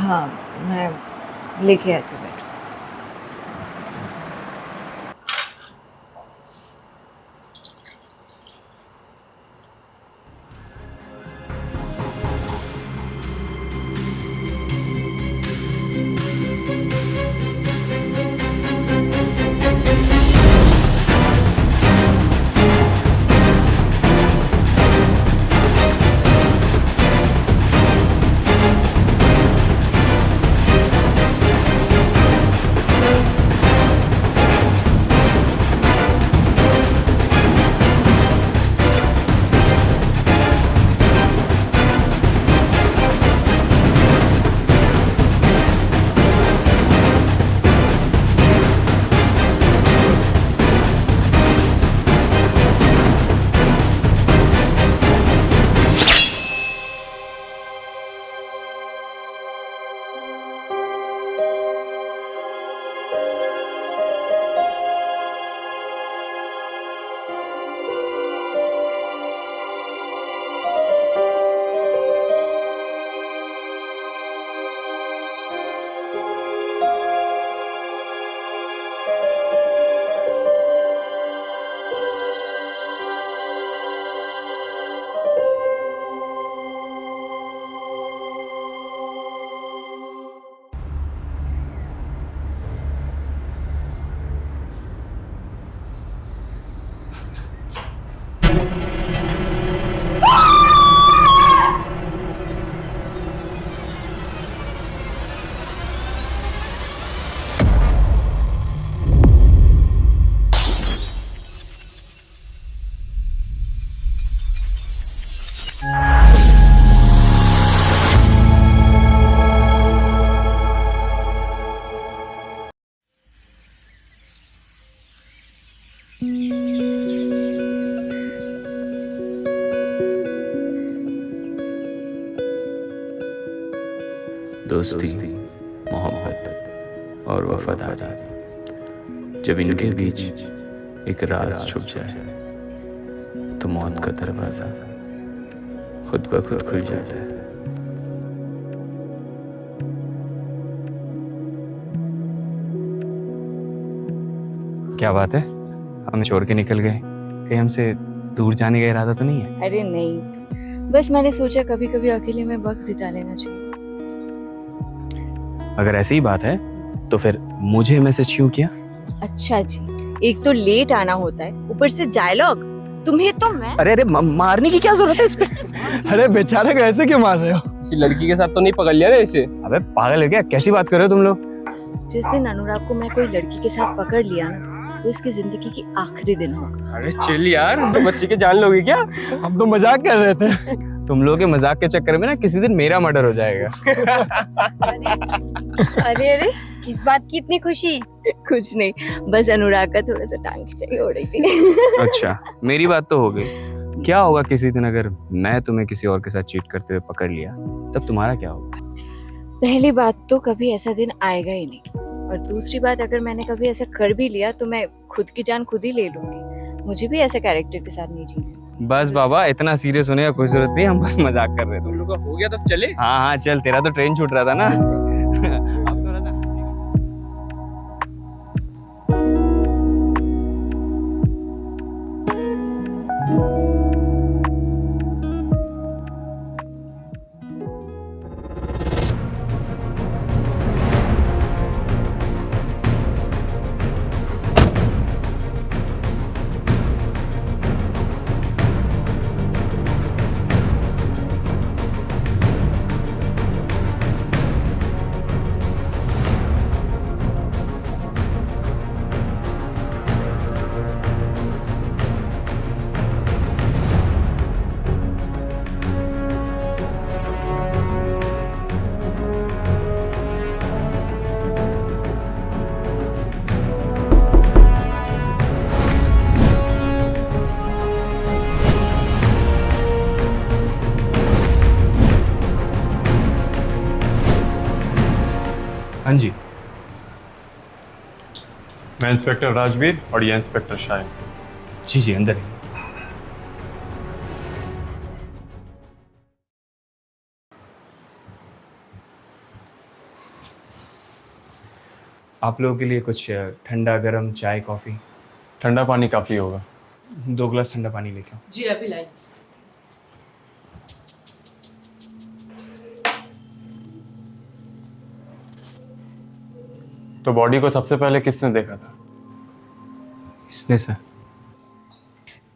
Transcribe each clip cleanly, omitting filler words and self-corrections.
हाँ, मैं लेके आती हूँ, बैठो। दोस्ती, मोहब्बत और वफादारी, जब इनके बीच एक राज छुप जाए तो मौत का दरवाजा खुद ब खुद खुल जाता है। क्या बात है, हमें छोड़ के निकल गए? कहीं हमसे दूर जाने का इरादा तो नहीं है? अरे नहीं, बस मैंने सोचा कभी कभी अकेले में वक्त बिता लेना चाहिए। अगर ऐसी ही बात है तो फिर मुझे मैसेज क्यों किया? अच्छा जी, एक तो लेट आना होता है, ऊपर से डायलॉग। तुम्हें तो मैं अरे मारने की क्या जरूरत है इस पे? अरे बेचारे को ऐसे क्यों मार रहे हो? किसी लड़की के साथ तो नहीं पकड़ लिया ना इसे? अबे पागल है क्या? कैसी बात कर रहे हो तुम लोग? जिस दिन अनुराग को मैं कोई लड़की के साथ पकड़ लिया ना, वो इसकी जिंदगी की आखिरी दिन होगा। अरे चिल यार, तो बच्ची के जान लोगे क्या? हम तो मजाक कर रहे थे। तुम लोगों के मजाक के चक्कर में ना किसी दिन मेरा मर्डर हो जाएगा। अरे अरे, किस बात की इतनी खुशी? कुछ नहीं, बस अनुराग का थोड़ा सा टांग खिंचाई हो रही थी। अच्छा, मेरी बात तो हो गई। क्या होगा किसी दिन अगर मैं तुम्हें किसी और के साथ चीट करते हुए पकड़ लिया, तब तुम्हारा क्या होगा? पहली बात तो कभी ऐसा दिन आएगा ही नहीं, और दूसरी बात अगर मैंने कभी ऐसा कर भी लिया तो मैं खुद की जान खुद ही ले लूंगी। मुझे भी ऐसे कैरेक्टर के साथ नहीं जीना। बस बाबा, इतना सीरियस होने का कोई जरूरत नहीं, हम बस मजाक कर रहे थे। तुम लोग का हो गया तब चले। हाँ हाँ चल, तेरा तो ट्रेन छूट रहा था ना। अब थोड़ा सा हाँ जी, मैं इंस्पेक्टर राजवीर और ये इंस्पेक्टर शाहिन। जी जी अंदर ही। आप लोगों के लिए कुछ ठंडा गरम चाय कॉफ़ी? ठंडा पानी काफ़ी होगा। 2 गिलास ठंडा पानी लेके आओ। जी अभी लाई। तो बॉडी को सबसे पहले किसने देखा था? इसने सर।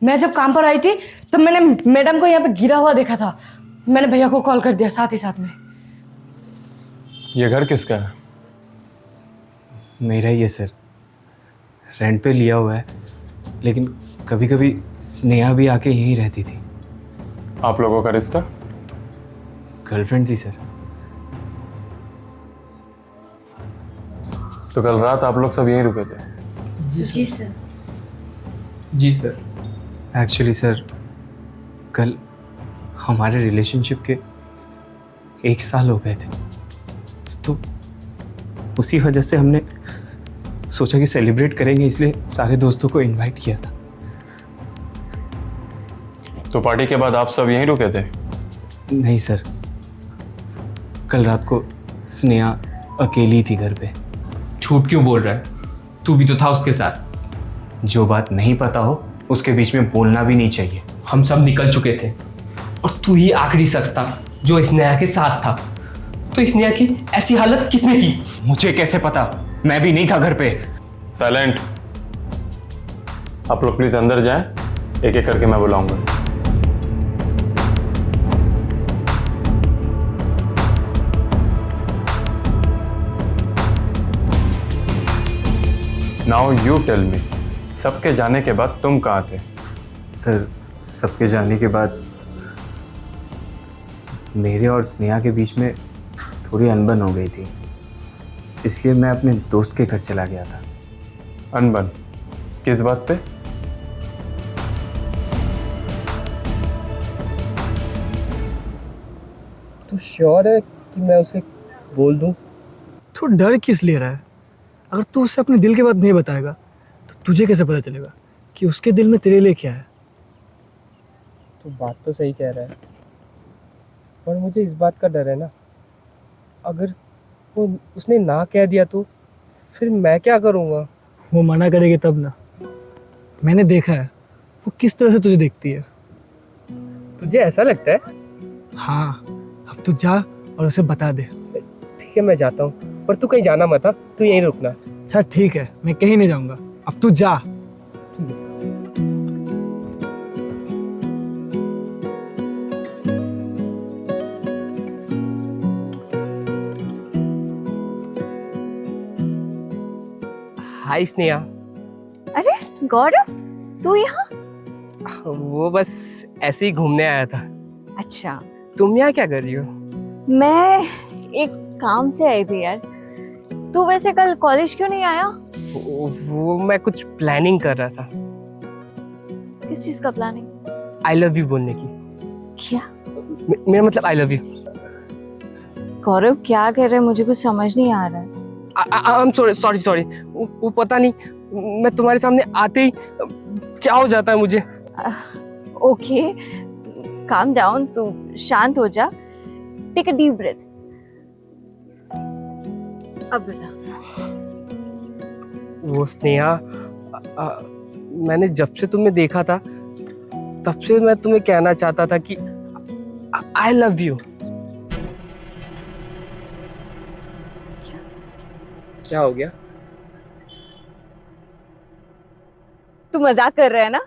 मैं जब काम पर आई थी तब मैंने मैडम को यहाँ पे गिरा हुआ देखा था। मैंने भैया को कॉल कर दिया साथ ही साथ में। ये घर किसका है? मेरा ही है सर, रेंट पे लिया हुआ है, लेकिन कभी कभी स्नेहा भी आके यहीं रहती थी। आप लोगों का रिश्ता? गर्लफ्रेंड थी सर। तो कल रात आप लोग सब यहीं रुके थे? जी सर। जी सर। एक्चुअली सर, कल हमारे रिलेशनशिप के 1 साल हो गए थे, तो उसी वजह से हमने सोचा कि सेलिब्रेट करेंगे, इसलिए सारे दोस्तों को इनवाइट किया था। तो पार्टी के बाद आप सब यहीं रुके थे? नहीं सर, कल रात को स्नेहा अकेली थी घर पे। झूठ क्यों बोल रहा है? तू भी तो था उसके साथ। जो बात नहीं पता हो उसके बीच में बोलना भी नहीं चाहिए। हम सब निकल चुके थे और तू ही आखिरी शख्स था जो स्नेहा के साथ था। तो स्नेहा की ऐसी हालत किसने की? मुझे कैसे पता? मैं भी नहीं था घर पे। साइलेंट। आप लोग प्लीज अंदर जाएं, एक एक करके मैं बुलाऊंगा। नाउ यू टेल मी, सबके जाने के बाद तुम कहाँ थे? सर, सबके जाने के बाद मेरे और स्नेहा के बीच में थोड़ी अनबन हो गई थी, इसलिए मैं अपने दोस्त के घर चला गया था। अनबन किस बात पे? तू श्योर है कि मैं उसे बोल दूं? तू डर किस ले रहा है? अगर तू उसे अपने दिल की बात नहीं बताएगा तो तुझे कैसे पता चलेगा कि उसके दिल में तेरे लिए क्या है? तू बात तो सही कह रहा है, पर मुझे इस बात का डर है ना, अगर वो उसने ना कह दिया तो फिर मैं क्या करूँगा? वो मना करेगी तब ना। मैंने देखा है वो किस तरह से तुझे देखती है। तुझे ऐसा लगता है? हाँ, अब तू जा और उसे बता दे। ठीक है, मैं जाता हूँ, पर तू कहीं जाना मत। हाँ, तू यहीं रुकना। अच्छा ठीक है, मैं कहीं नहीं जाऊंगा, अब तू जा। हाय स्नेहा। अरे गौरव, तू यहाँ? वो बस ऐसे ही घूमने आया था। अच्छा, तुम यहाँ क्या कर रही हो? मैं एक काम से आई थी यार। तू वैसे कल कॉलेज क्यों नहीं आया? वो मैं कुछ प्लानिंग कर रहा था। किस चीज का प्लानिंग? आई लव यू बोलने की। क्या? मेरा मतलब आई लव यू। गौरव क्या कह रहे हैं, मुझे कुछ समझ नहीं आ रहा है। I am sorry. वो पता नहीं, मैं तुम्हारे सामने आते ही क्या हो जाता है मुझे। ओके, काम डाउन, तू शांत हो जा। Take a deep breath. अब बता। वो स्नेहा, मैंने जब से तुम्हें देखा था तब से मैं तुम्हें कहना चाहता था कि आई लव यू। क्या हो गया? तू मजाक कर रहा है ना?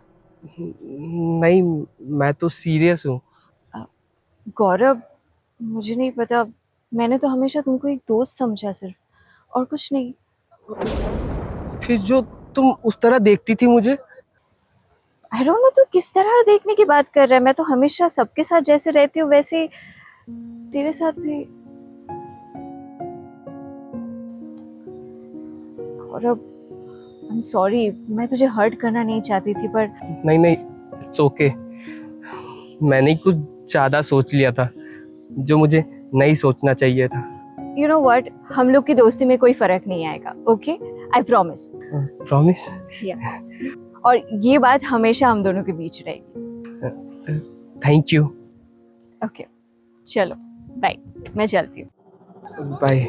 नहीं, मैं तो सीरियस हूँ। गौरव, मुझे नहीं पता, मैंने तो हमेशा तुमको एक दोस्त समझा सिर्फ, और कुछ नहीं। फिर जो तुम उस तरह देखती थी मुझे। आई डोंट नो तू किस तरह देखने की बात कर रहा है। मैं तो हमेशा सबके साथ जैसे रहती हूँ वैसे तेरे साथ भी। गौरव, आई एम सॉरी, मैं तुझे हर्ट करना नहीं चाहती थी, पर नहीं, इट्स ओके। मैंने ही कुछ ज्यादा सोच लिया था जो मुझे नहीं सोचना चाहिए था। यू नो व्हाट, हम लोग की दोस्ती में कोई फर्क नहीं आएगा। Okay, I promise. प्रॉमिस? और ये बात हमेशा हम दोनों के बीच रहेगी। Thank you. ओके, चलो बाय, मैं चलती हूँ। बाय।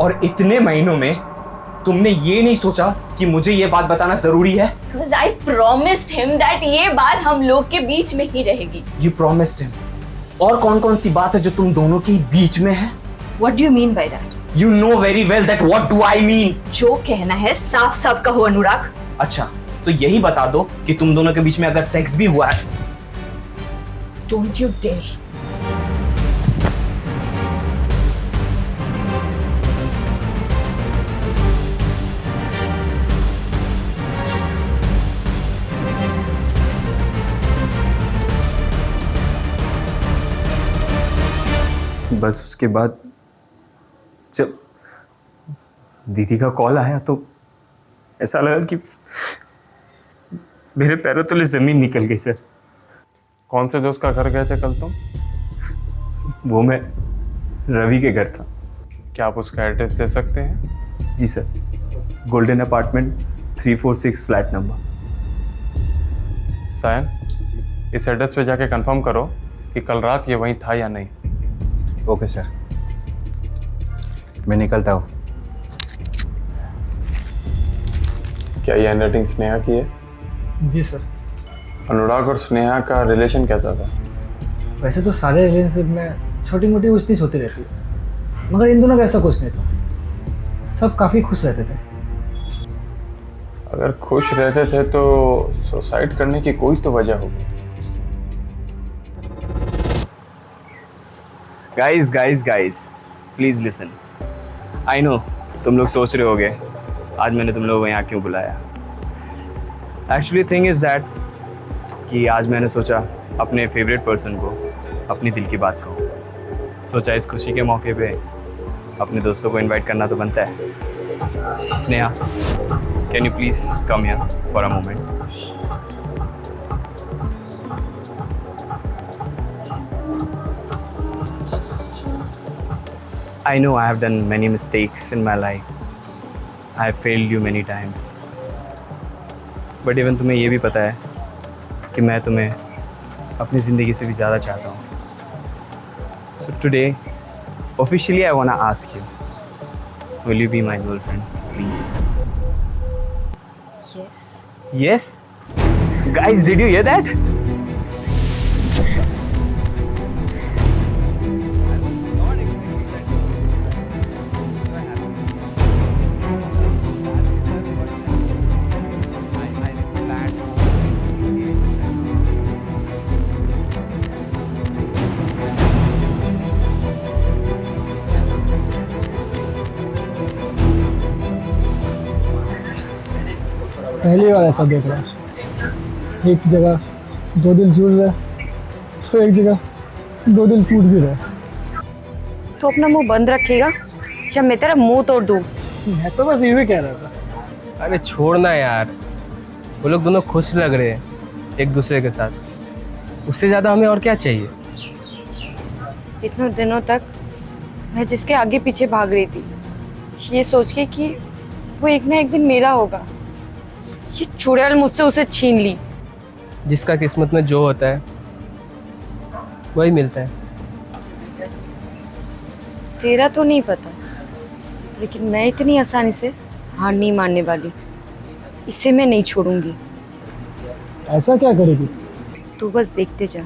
और इतने महीनों में तुमने ये नहीं सोचा कि मुझे ये बात बताना जरूरी है? Because I promised him that ये बात हम लोग के बीच में ही रहेगी। You promised him। और कौन कौन सी बात है जो तुम दोनों के बीच में है? What do you mean by that? You know very well that what do I mean? जो कहना है साफ साफ कहो अनुराग। अच्छा, तो यही बता दो कि तुम दोनों के बीच में अगर सेक्स भी हुआ है। Don't you dare। बस उसके बाद जब दीदी का कॉल आया तो ऐसा लगा कि मेरे पैरों तले जमीन निकल गई सर। कौन से दोस्त का घर गए थे कल तुम? वो मैं रवि के घर था। क्या आप उसका एड्रेस दे सकते हैं? जी sir, golden apartment 346 flat number. Sion, इस एड्रेस पे जाके कंफर्म करो कि कल रात ये वहीं था या नहीं। ओके सर, मैं निकलता हूँ। क्या ये हैंडराइटिंग स्नेहा की है? जी सर। अनुराग और स्नेहा का रिलेशन कैसा था? वैसे तो सारे रिलेशनशिप में छोटी मोटी उछनीच होती रहती है, मगर इन दोनों का ऐसा कुछ नहीं था। सब काफ़ी खुश रहते थे। अगर खुश रहते थे तो सुसाइड करने की कोई तो वजह होगी। Guys please listen. I know तुम लोग सोच रहे होगे आज मैंने तुम लोगों को यहाँ क्यों बुलाया। एक्चुअली थिंग इज दैट कि आज मैंने सोचा अपने फेवरेट पर्सन को अपनी दिल की बात कहूँ। सोचा इस खुशी के मौके पे अपने दोस्तों को इनवाइट करना तो बनता है। Sneha, can you please come here for a moment? I know I have done many mistakes in my life. I have failed you many times. But even तुम्हें ये भी पता है कि मैं तुम्हें अपनी ज़िंदगी से भी ज़्यादा चाहता हूँ। So today, officially I wanna ask you, will you be my girlfriend, please? Yes। Yes? Guys, did you hear that? पहली बार ऐसा देख रहा है। एक जगह दो दिल जुड़ रहे तो एक जगह दो दिल टूट भी रहे। तो अपना मुंह बंद रखेगा या मैं तेरा मुंह तोड़ दूँ? मैं तो बस यही कह रहा था। अरे छोड़ना यार, वो लोग दोनों खुश लग रहे हैं एक दूसरे के साथ। उससे ज़्यादा हमें और क्या चाहिए? इतने दिनों तक मैं जिसके आगे पीछे भाग रही थी, ये सोच के कि वो एक ना एक दिन मेरा होगा, ये चुड़ैल मुझसे उसे छीन ली। जिसका किस्मत में जो होता है वही मिलता है। तेरा तो नहीं पता, लेकिन मैं इतनी आसानी से हार नहीं मानने वाली। इसे मैं नहीं छोड़ूंगी। ऐसा क्या करेगी? तू बस देखते जा।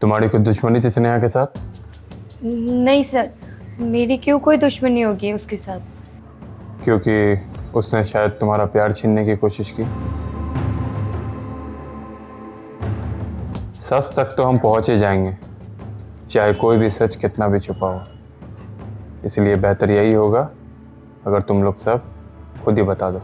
तुम्हारी कोई दुश्मनी थी स्नेहा के साथ? नहीं सर, मेरी क्यों कोई दुश्मनी होगी उसके साथ? क्योंकि उसने शायद तुम्हारा प्यार छीनने की कोशिश की। सच तक तो हम पहुंच ही जाएंगे, चाहे कोई भी सच कितना भी छुपा हो। इसलिए बेहतर यही होगा अगर तुम लोग सब खुद ही बता दो।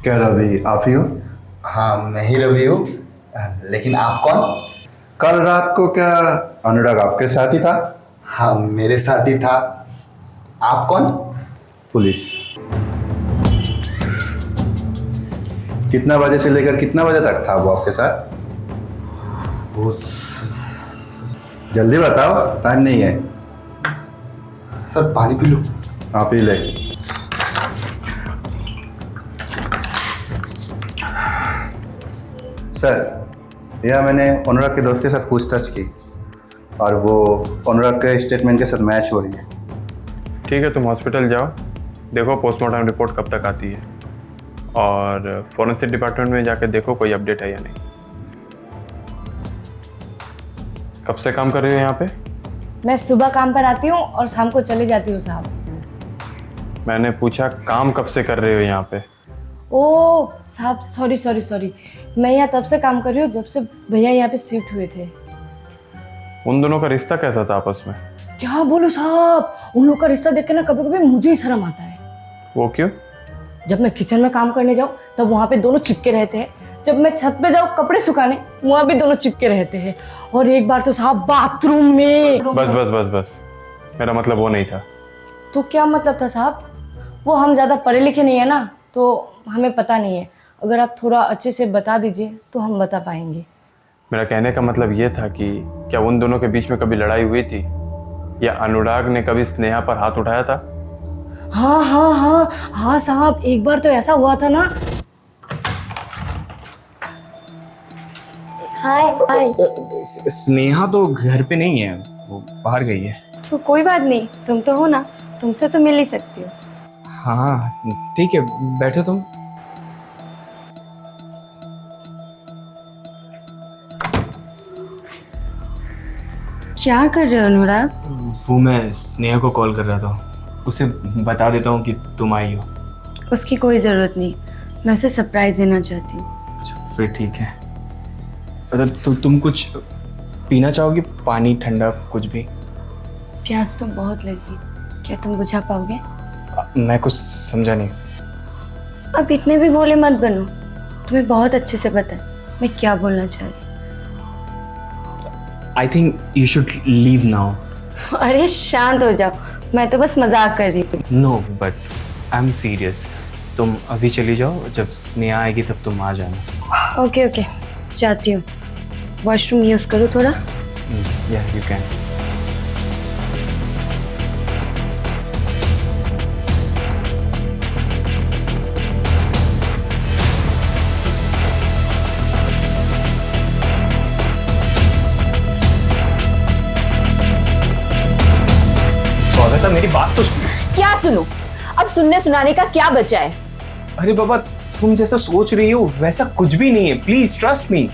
क्या रवि, आप ही हो? हाँ, मैं ही रवि हूँ। लेकिन आप कौन? कल रात को क्या अनुराग आपके साथ ही था? हाँ, मेरे साथ ही था। आप कौन? पुलिस। कितना बजे से लेकर कितना बजे तक था वो आपके साथ? वो जल्दी बताओ, टाइम नहीं है। सर पानी पी लो। हाँ पी ले। सर यह मैंने अनुराग के दोस्त के साथ पूछताछ की और वो अनुराग के स्टेटमेंट के साथ मैच हो रही है। ठीक है, तुम हॉस्पिटल जाओ, देखो पोस्टमार्टम रिपोर्ट कब तक आती है, और फॉरेंसिक डिपार्टमेंट में जाकर देखो कोई अपडेट है या नहीं। कब से काम कर रही हो यहाँ पे? मैं सुबह काम पर आती हूँ और शाम को चले जाती हूँ साहब। मैंने पूछा काम कब से कर रहे हो यहाँ पे? ओ साहब, सॉरी, मैं यहाँ तब से काम कर रही हूँ जब से भैया यहाँ पे शिफ्ट हुए थे। उन दोनों का रिश्ता कैसा था आपस में? क्या बोलूं साहब, उन लोग का रिश्ता देख के ना कभी कभी मुझे ही शर्म आता है। वो क्यों? जब मैं किचन में काम करने जाऊँ तब वहाँ पे दोनों चिपके रहते हैं, जब मैं छत पे जाऊँ कपड़े सुखाने वहाँ भी दोनों चिपके रहते हैं, और एक बार तो साहब बाथरूम में। बस, मेरा मतलब वो नहीं था। तो क्या मतलब था साहब? वो हम ज्यादा पढ़े लिखे नहीं है ना, तो हमें पता नहीं है। अगर आप थोड़ा अच्छे से बता दीजिए तो हम बता पाएंगे। मेरा कहने का मतलब ये था कि क्या उन दोनों के बीच में कभी लड़ाई हुई थी, या अनुराग ने कभी स्नेहा पर हाथ उठाया था? हाँ साहब, एक बार तो ऐसा हुआ था ना। हाय। स्नेहा तो घर पे नहीं है, वो बाहर गई है। तो कोई बात नहीं, तुम तो हो ना, तुमसे तो मिल ही सकती हो। हाँ ठीक है, बैठो तुम। क्या कर रहे हो अनुराग? वो मैं स्नेहा को कॉल कर रहा था, उसे बता देता हूँ कि तुम आई हो। उसकी कोई ज़रूरत नहीं, मैं उसे सरप्राइज देना चाहती हूँ। अच्छा फिर ठीक है। तुम कुछ पीना चाहोगे? पानी, ठंडा, कुछ भी? प्यास तो बहुत लगी, क्या तुम बुझा पाओगे? मैं कुछ समझा नहीं। अब इतने भी भोले मत बनो, तुम्हें बहुत अच्छे से पता है मैं क्या बोलना चाह रही। I think you should leave now. अरे शांत हो जाओ, मैं तो बस मजाक कर रही थी। No but I am serious. तुम अभी चली जाओ, जब स्नेहा आएगी तब तुम आ जाना। ओके जाती हूँ। वॉशरूम यूज़ करो थोड़ा। या यू कैन। मेरी बात तो क्या सुनूं? अब सुनने सुनाने का क्या बचा है? अरे बाबा, तुम जैसा सोच रही हो वैसा कुछ भी नहीं है, प्लीज ट्रस्ट मी।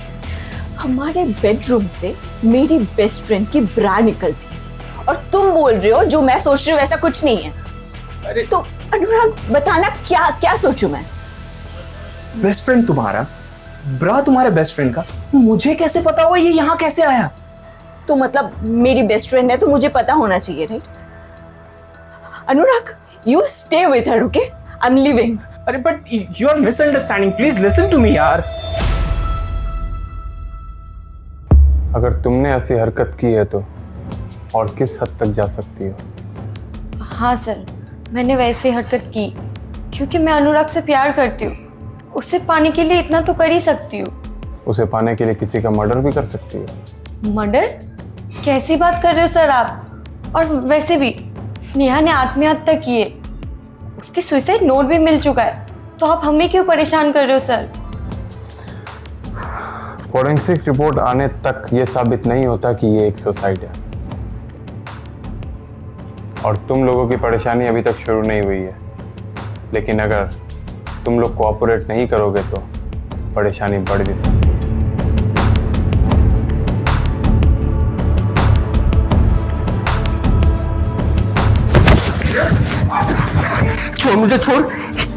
हमारे बेडरूम से मेरी बेस्ट फ्रेंड की ब्रा निकलती है और तुम बोल रहे हो जो मैं सोच रही हूँ वैसा कुछ नहीं है। अरे तो अनुराग बताना क्या क्या सोचूं मैं? बेस्ट फ्रेंड तुम्हारा, ब्रा तुम्हारे बेस्ट फ्रेंड का, मुझे कैसे पता हुआ ये यहाँ कैसे आया? तो मतलब मेरी बेस्ट फ्रेंड है तो मुझे पता होना चाहिए, right? Anurag, you stay with her, okay? I'm leaving. अरे but you are misunderstanding. Please listen to me यार। अगर तुमने ऐसी हरकत की है तो और किस हद तक जा सकती हो? हाँ सर, मैंने वैसे हरकत की क्योंकि मैं अनुराग से प्यार करती हूँ। उससे पाने के लिए इतना तो कर ही सकती हूँ। उसे पाने के लिए किसी का मर्डर भी कर सकती हो। मर्डर? कैसी बात कर रहे हो सर आप? और वैसे भी स्नेहा ने आत्महत्या की है, उसकी सुसाइड नोट भी मिल चुका है, तो आप हमें क्यों परेशान कर रहे हो सर? फॉरेंसिक रिपोर्ट आने तक ये साबित नहीं होता कि ये एक सुसाइड है, और तुम लोगों की परेशानी अभी तक शुरू नहीं हुई है। लेकिन अगर तुम लोग कोऑपरेट नहीं करोगे तो परेशानी बढ़ भी सकती है। छोड़ मुझे, छोड़।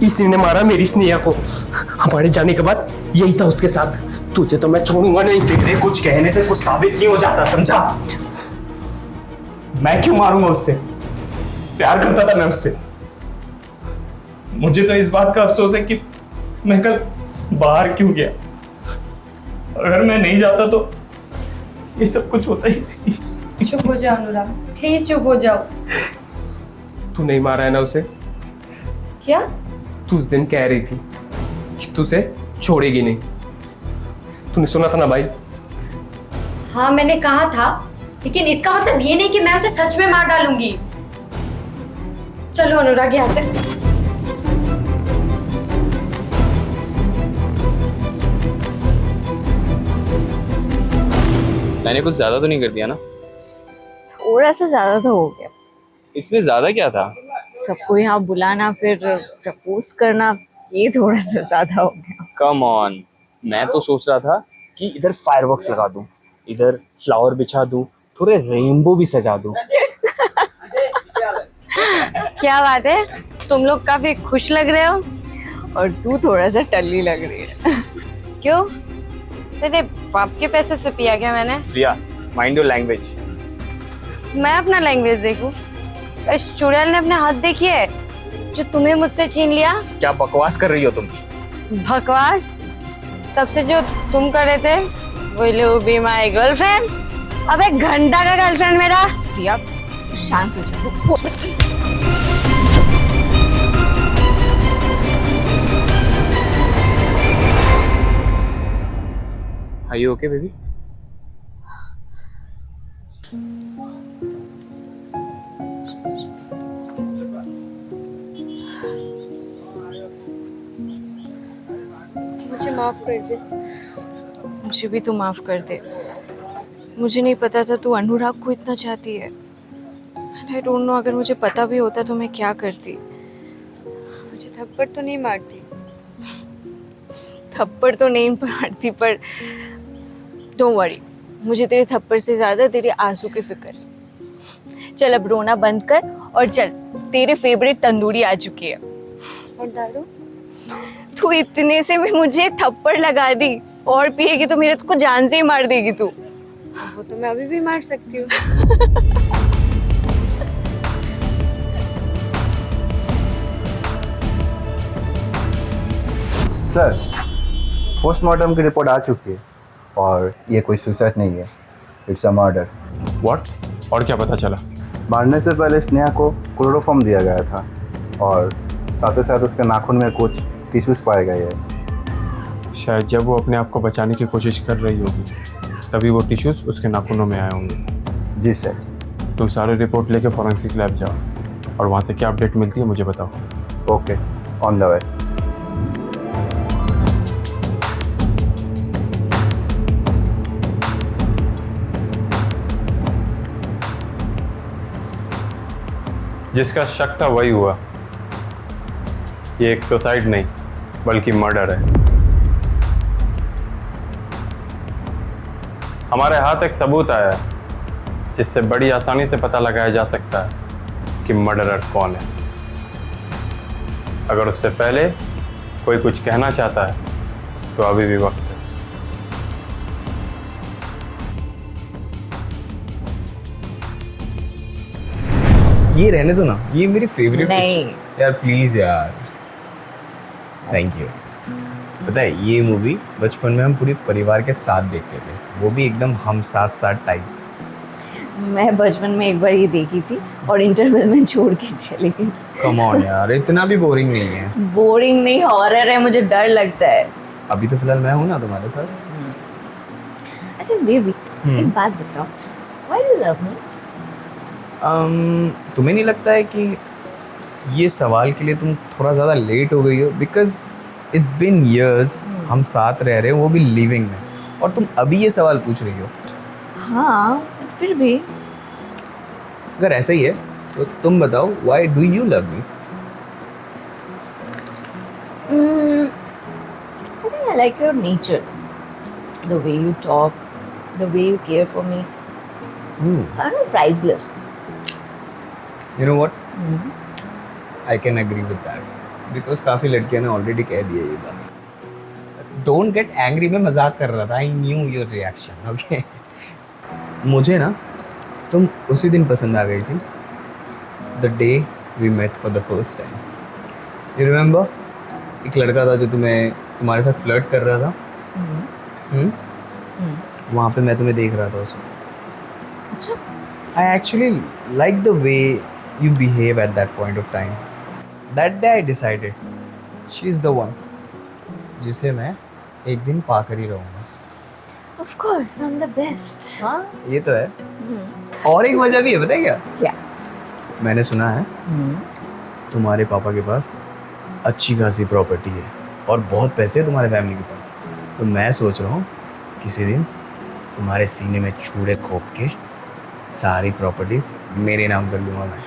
इसी ने मारा मेरी स्नेहा को। हमारे जाने के बाद यही था उसके साथ। तुझे तो मैं छोड़ूंगा नहीं। तेरे कुछ कहने से कुछ साबित नहीं हो जाता, समझा? मैं क्यों मारूंगा उससे? प्यार करता था मैं उससे। मुझे तो इस बात का अफसोस है कि मैं कल बाहर क्यों गया। अगर मैं नहीं जाता तो ये सब कुछ होता ही नहीं। चुप हो जाओ अनुराग, प्लीज चुप हो जाओ। तू नहीं मारा है ना उसे? क्या? तू उस दिन कह रही थी कि तू उसे छोड़ेगी नहीं। तूने सुना था ना भाई? हाँ मैंने कहा था, लेकिन इसका मतलब ये नहीं कि मैं उसे सच में मार डालूंगी। चलो अनुराग यहाँ से। मैंने कुछ ज्यादा तो नहीं कर दिया ना? थोड़ा सा ज्यादा तो हो गया। इसमें ज्यादा क्या था? सबको यहाँ बुलाना फिर प्रपोज करना, ये थोड़ा सा ज्यादा हो गया। कम ऑन, मैं तो सोच रहा था कि इधर फायरवर्क्स लगा दूं, इधर फ्लावर बिछा दूं, थोड़े रेनबो भी सजा दूं। क्या बात है, तुम लोग काफी खुश लग रहे हो और तू थोड़ा सा टल्ली लग रही है। क्यों? तेरे बाप के पैसे से पिया क्या मैंने? प्रिया, माइंड योर लैंग्वेज। मैं अपना लैंग्वेज देखूं? इस चुड़ैल ने अपने हाथ देखी है जो तुम्हें मुझसे छीन लिया। क्या बकवास कर रही हो तुम? बकवास? तब से जो तुम कर रहे थे, Will you be my girlfriend? अबे घंटा का गर्लफ्रेंड मेरा। प्रिया तू शांत हो जा। Are you okay, baby? मुझे माफ कर दे। मुझे भी तू माफ कर दे। मुझे नहीं पता था तू अनुराग को इतना चाहती है। आई डोंट नो, अगर मुझे पता भी होता तो मैं क्या करती। मुझे थप्पड़ तो नहीं मारती। थप्पड़ तो नहीं मारती, पर डोंट वरी, मुझे तेरे थप्पड़ से ज्यादा तेरे आंसू की फिक्र है। चल अब रोना बंद कर और चल, तेरे फेवरेट तंदूरी आ चुकी है। और दारू? तू इतने से में मुझे थप्पड़ लगा दी, और पिएगी तो मेरे को जान से ही मार देगी तू। वो तो मैं अभी भी मार सकती हूँ। सर, पोस्टमार्टम की रिपोर्ट आ चुकी है और ये कोई सुसाइड नहीं है, इट्स अ मर्डर। व्हाट? और क्या पता चला? मारने से पहले स्नेहा को क्लोरोफॉर्म दिया गया था और साथ ही साथ उसके नाखून में कुछ टिश्यूज पाए गए हैं। शायद जब वो अपने आप को बचाने की कोशिश कर रही होगी तभी वो टिश्यूज उसके नाखूनों में आए होंगे। जी सर। तुम सारे रिपोर्ट लेके फॉरेंसिक लैब जाओ और वहाँ से क्या अपडेट मिलती है मुझे बताओ। Okay, on the way. जिसका शक था वही हुआ। ये एक सुसाइड नहीं बल्कि मर्डर है। हमारे हाथ एक सबूत आया है जिससे बड़ी आसानी से पता लगाया जा सकता है कि मर्डरर कौन है। अगर उससे पहले कोई कुछ कहना चाहता है तो अभी भी वक्त है। ये रहने दो ना, ये मेरी फेवरेट नहीं। यार प्लीज यार, थैंक यू। पता है ये मूवी बचपन में हम पूरे परिवार के साथ देखते थे, वो भी एकदम हम साथ साथ टाइप। मैं बचपन में एक बार ये देखी थी और इंटरवल में छोड़ के चली गई। कम ऑन यार, इतना भी बोरिंग नहीं है। बोरिंग नहीं, हॉरर है, मुझे डर लगता है। अभी तो फिलहाल मैं हूँ ना तुम्हारे साथ। अच्छा बेबी, एक बात बताओ, why do you love me? तुम्हें नहीं लगता है कि ये सवाल के लिए तुम थोड़ा ज़्यादा लेट हो गई हो? बिकॉज इट्स बिन ईयर्स हम साथ रह रहे हो, वो भी लिविंग में, और तुम अभी ये सवाल पूछ रही हो। हाँ फिर भी अगर ऐसा ही है तो तुम बताओ, why do you love me? I think I like your nature, the way you talk, the way you care for me. I don't know, priceless. You know what? I can agree with that. Because काफ़ी लड़कियां ने already कह दिया ये बात। Don't get angry, मैं मजाक कर रहा था। I knew your reaction. Okay. मुझे ना तुम उसी दिन पसंद आ गई थी, the day we met for the first time. You remember? एक लड़का था जो तुम्हारे साथ फ्लर्ट कर रहा था। वहाँ पे मैं तुम्हें देख रहा था उसको। अच्छा, I actually like the way you behave at that point of time. That day I decided she is the one जिसे मैं एक दिन पाकर ही रहूँगा। of course, I'm the best. हाँ, ये तो है। और एक वजह भी है, पता है क्या? क्या? मैंने सुना है तुम्हारे पापा के पास अच्छी खासी प्रॉपर्टी है और बहुत पैसे हैं तुम्हारे फैमिली के पास। तो मैं सोच रहा हूँ किसी दिन तुम्हारे सीने में छुरे खोप के सारी प्रॉपर्टीज मेरे नाम कर लूँगा मैं।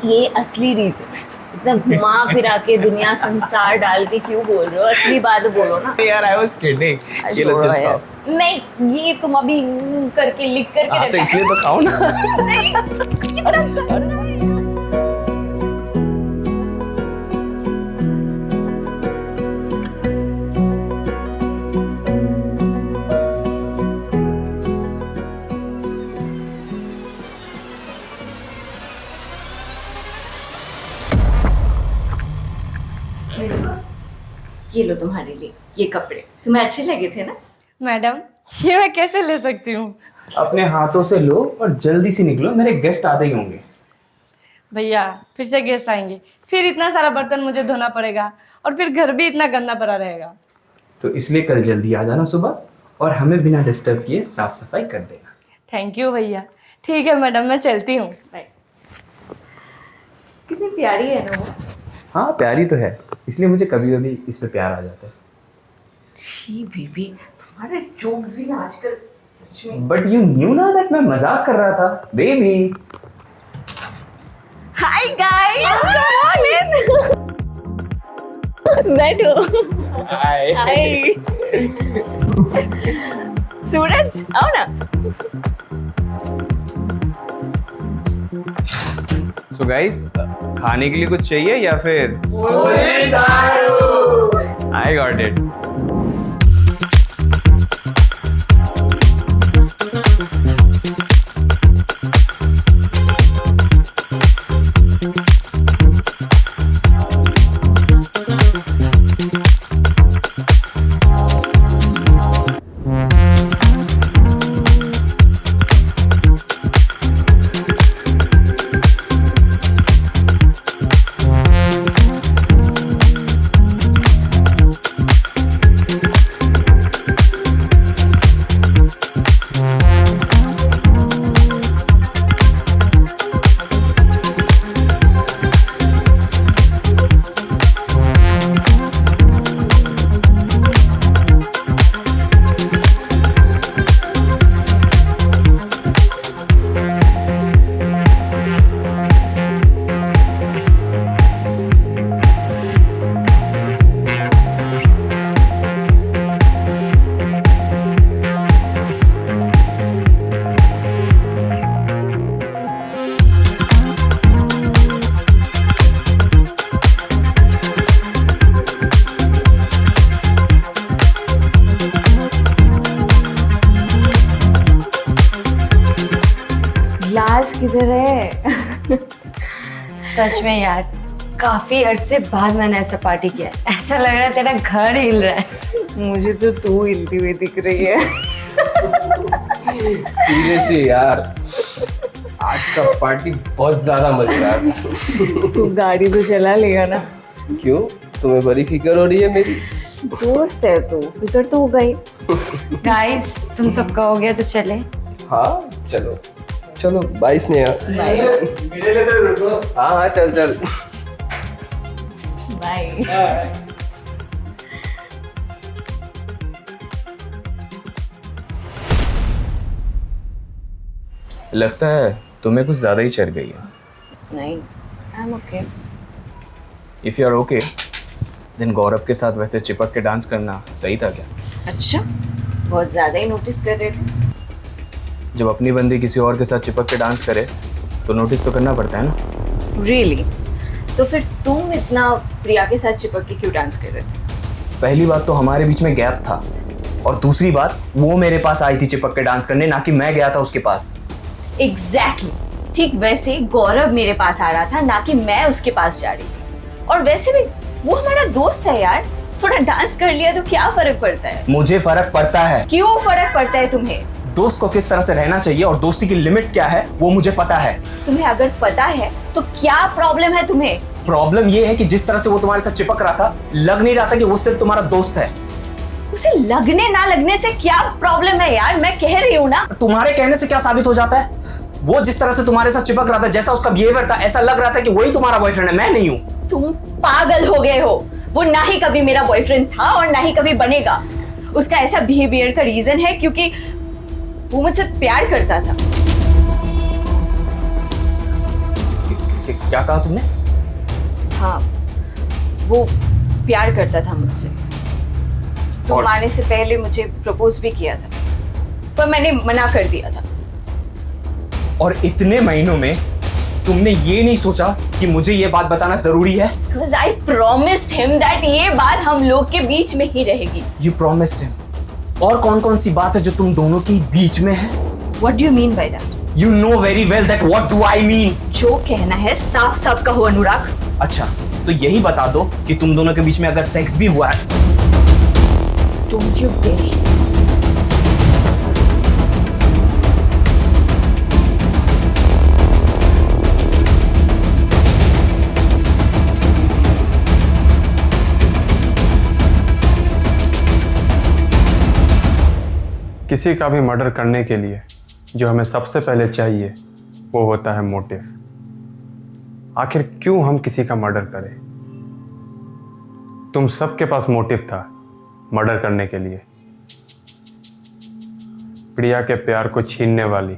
ये असली रीजन, एकदम घुमा फिरा के दुनिया संसार डाल के क्यों बोल रहे हो? असली बात बोलो ना यार आई वाज किडिंग। ये लो जस्ट खाओ। नहीं, ये तुम अभी करके लिख करके हाँ तो इसलिए तो खाओ ना। ये लो तुम्हारे लिए ये कपड़े, तुम्हें अच्छे लगे थे ना? मैडम, ये मैं कैसे ले सकती हूँ? अपने हाथों से लो और जल्दी से निकलो, मेरे गेस्ट आते ही होंगे। भैया, फिर से गेस्ट आएंगे, फिर इतना सारा बर्तन मुझे धोना पड़ेगा और फिर घर भी इतना गंदा पड़ा रहेगा। तो इसलिए कल जल्दी आ जाना सुबह और हमें बिना डिस्टर्ब किए साफ सफाई कर देना। थैंक यू भैया। ठीक है मैडम, मैं चलती हूँ। कितनी प्यारी है ना वो। हाँ प्यारी तो है, इसलिए मुझे कभी कभी इस पे प्यार आ जाता है। छी बेबी, तुम्हारे जोक्स भी ना आजकल सच में। बट यू न्यू ना दैट मैं मजाक कर रहा था बेबी। हाय गाइस, बैठो। हाय। हाय सूरज, आओ ना। सो गाइस, खाने के लिए कुछ चाहिए या फिर? I got it. ग्लास किधर है? सच में यार, काफी अरसे बाद मैंने ऐसा पार्टी किया है। ऐसा लग रहा है तेरा घर हिल रहा है। मुझे तो तू हिलती हुई दिख रही है। सीरियसली यार, आज का पार्टी बहुत ज्यादा मजेदार था। तू गाड़ी तो चला लेगा ना? क्यों, तुम्हें बड़ी फिक्र हो रही है मेरी? दोस्त है तू, फिक्र तो हो गई। गाइस, तुम सबका हो गया तो चले। हाँ चलो चलो, बाय स्नेहा। हाँ हाँ चल चल। बाय। लगता है तुम्हें कुछ ज्यादा ही चढ़ गई है। नहीं, I am okay. If you are okay then Gaurav के साथ वैसे चिपक के डांस करना सही था क्या? अच्छा, बहुत ज्यादा ही नोटिस कर रहे थे। जब अपनी बंदी किसी और के साथ चिपक के डांस करे तो नोटिस तो करना पड़ता है ना। रियली? तो फिर तुम इतना प्रिया के साथ चिपक के क्यों डांस कर रहे थे? पहली बात तो हमारे बीच में गैप था और दूसरी बात वो मेरे पास आई थी चिपक के डांस करने, ना कि मैं गया था उसके पास। एग्जैक्टली, ठीक वैसे गौरव मेरे पास आ रहा था, ना कि मैं उसके पास जा रही थी। और वैसे भी वो हमारा दोस्त है यार, थोड़ा डांस कर लिया तो क्या फर्क पड़ता है? मुझे फर्क पड़ता है। क्यों फर्क पड़ता है तुम्हें? दोस्त को किस तरह से रहना चाहिए और दोस्ती की लिमिट्स क्या है वो मुझे पता है। तुम्हें अगर पता है तो क्या प्रॉब्लम है तुम्हें? प्रॉब्लम ये है कि जिस तरह से वो तुम्हारे साथ चिपक रहा था, लग नहीं रहा था कि वो सिर्फ तुम्हारा दोस्त है। उसे लगने ना लगने से क्या प्रॉब्लम है यार? मैं कह रही हूँ ना। तुम्हारे कहने से क्या साबित हो जाता है? वो जिस तरह से तुम्हारे साथ चिपक रहा था, जैसा उसका बिहेवियर था, ऐसा लग रहा था कि वही तुम्हारा बॉयफ्रेंड है, मैं नहीं हूँ। तुम पागल हो गए हो। वो ना ही कभी मेरा बॉयफ्रेंड था और ना ही कभी बनेगा। उसका ऐसा बिहेवियर का रीजन है क्योंकि वो मुझसे प्यार करता था। क्या कहा तुमने? हाँ, वो प्यार करता था मुझसे। तुम आने से पहले मुझे प्रपोज भी किया था, पर मैंने मना कर दिया था। और इतने महीनों में तुमने ये नहीं सोचा कि मुझे ये बात बताना जरूरी है? Because I promised him that ये बात हम लोग के बीच में ही रहेगी। You promised him। और कौन कौन सी बात है जो तुम दोनों के बीच में है? What do you mean by that? You know very well that what do I mean? जो कहना है साफ साफ कहो अनुराग। अच्छा, तो यही बता दो कि तुम दोनों के बीच में अगर सेक्स भी हुआ है। Don't you dare। किसी का भी मर्डर करने के लिए जो हमें सबसे पहले चाहिए वो होता है मोटिव। आखिर क्यों हम किसी का मर्डर करें? तुम सबके पास मोटिव था मर्डर करने के लिए। प्रिया के प्यार को छीनने वाली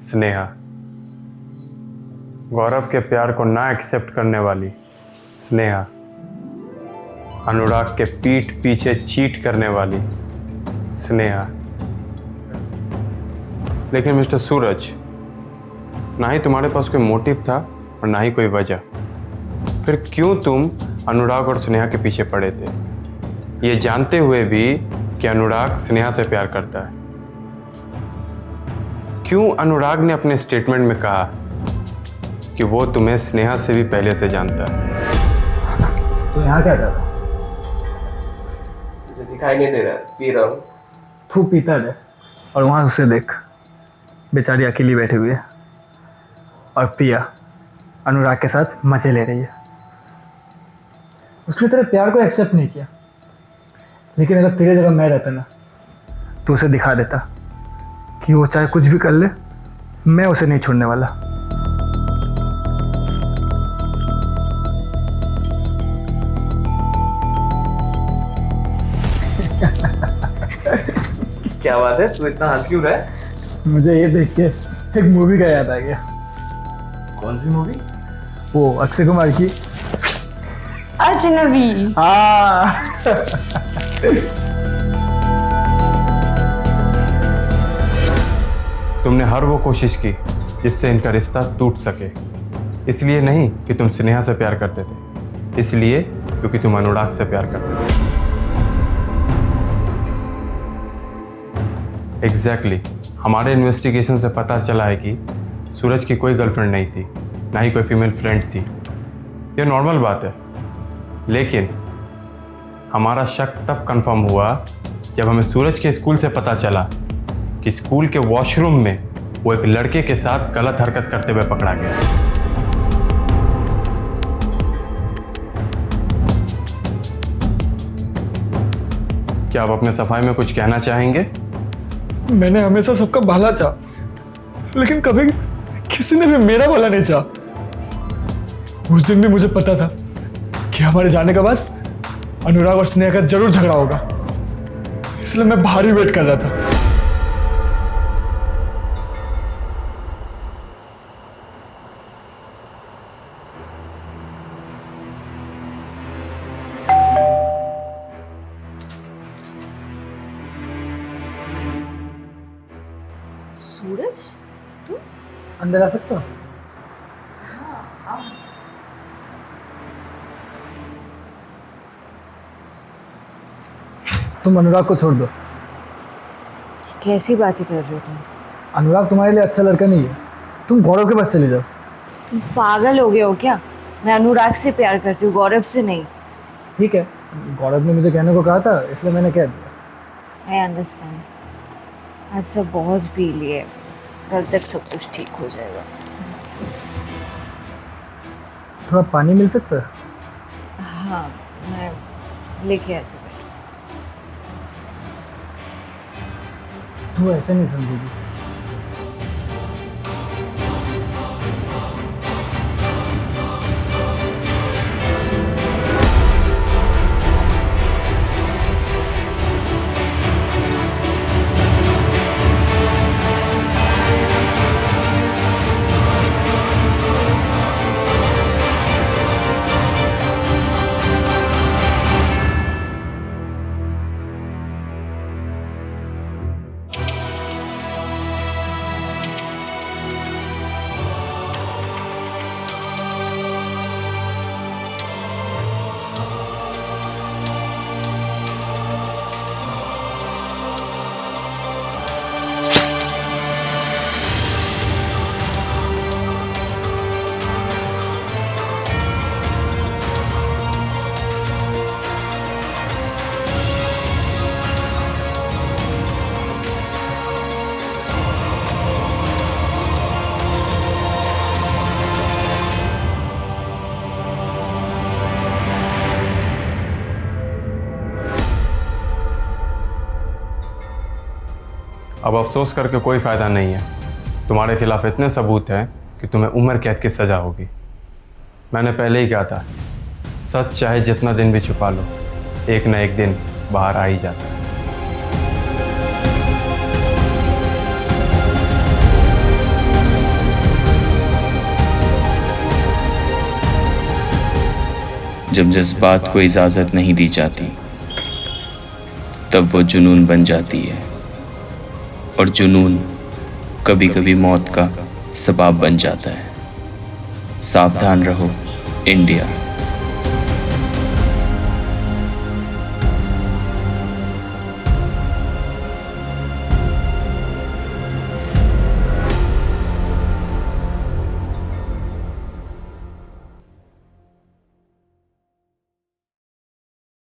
स्नेहा, गौरव के प्यार को ना एक्सेप्ट करने वाली स्नेहा, अनुराग के पीठ पीछे चीट करने वाली स्नेहा। लेकिन मिस्टर सूरज, ना ही तुम्हारे पास कोई मोटिव था और ना ही कोई वजह, फिर क्यों तुम अनुराग और स्नेहा के पीछे पड़े थे, ये जानते हुए भी कि अनुराग स्नेहा से प्यार करता है? क्यों अनुराग ने अपने स्टेटमेंट में कहा कि वो तुम्हें स्नेहा से भी पहले से जानता है? तो यहाँ क्या कर रहा? दिखाई नहीं दे रहा, पी रहा हूँ। तू पीता है और वहाँ उसे देख, बेचारी अकेली बैठी हुई है और प्रिया अनुराग के साथ मजे ले रही है। उसने तेरे प्यार को एक्सेप्ट नहीं किया, लेकिन अगर तेरे जगह मैं रहता ना तो उसे दिखा देता कि वो चाहे कुछ भी कर ले, मैं उसे नहीं छोड़ने वाला। क्या बात है, तू इतना हंस क्यों रहा है? मुझे ये देख के एक मूवी का याद आ गया। कौन सी मूवी? वो अक्षय कुमार की अजनबी। हाँ। तुमने हर वो कोशिश की जिससे इनका रिश्ता टूट सके। इसलिए नहीं कि तुम स्नेहा से प्यार करते थे, इसलिए क्योंकि तुम अनुराग से प्यार करते थे। एग्जैक्टली हमारे इन्वेस्टिगेशन से पता चला है कि सूरज की कोई गर्लफ्रेंड नहीं थी, ना ही कोई फीमेल फ्रेंड थी। ये नॉर्मल बात है, लेकिन हमारा शक तब कंफर्म हुआ जब हमें सूरज के स्कूल से पता चला कि स्कूल के वॉशरूम में वो एक लड़के के साथ गलत हरकत करते हुए पकड़ा गया। क्या आप अपने सफाई में कुछ कहना चाहेंगे? मैंने हमेशा सबका भला चाहा, लेकिन कभी किसी ने भी मेरा भला नहीं चाहा। उस दिन भी मुझे पता था कि हमारे जाने के बाद अनुराग और स्नेहा का जरूर झगड़ा होगा, इसलिए मैं बाहर ही वेट कर रहा था। सूरज, तू अंदर आ सकता हूँ? तुम अनुराग को छोड़ दो। कैसी बातें कर रहे हो तुम? अनुराग तुम्हारे लिए अच्छा लड़का नहीं है, तुम गौरव के पास चले जाओ। तुम पागल हो गए हो क्या? मैं अनुराग से प्यार करती हूँ, गौरव से नहीं। ठीक है, गौरव ने मुझे कहने को कहा था, इसलिए मैंने कह दिया। I understand. आज सब बहुत पी लिए, कल तक सब कुछ ठीक हो जाएगा। थोड़ा पानी मिल सकता है? हाँ, मैं लेके आती हूँ। तू ऐसे नहीं समझेगी। अब अफसोस करके कोई फ़ायदा नहीं है। तुम्हारे खिलाफ इतने सबूत हैं कि तुम्हें उम्र कैद की सज़ा होगी। मैंने पहले ही कहा था, सच चाहे जितना दिन भी छुपा लो, एक न एक दिन बाहर आ ही जाता है। जब जज्बात को इजाज़त नहीं दी जाती तब वो जुनून बन जाती है, और जुनून कभी कभी मौत का सबब बन जाता है। सावधान रहो इंडिया।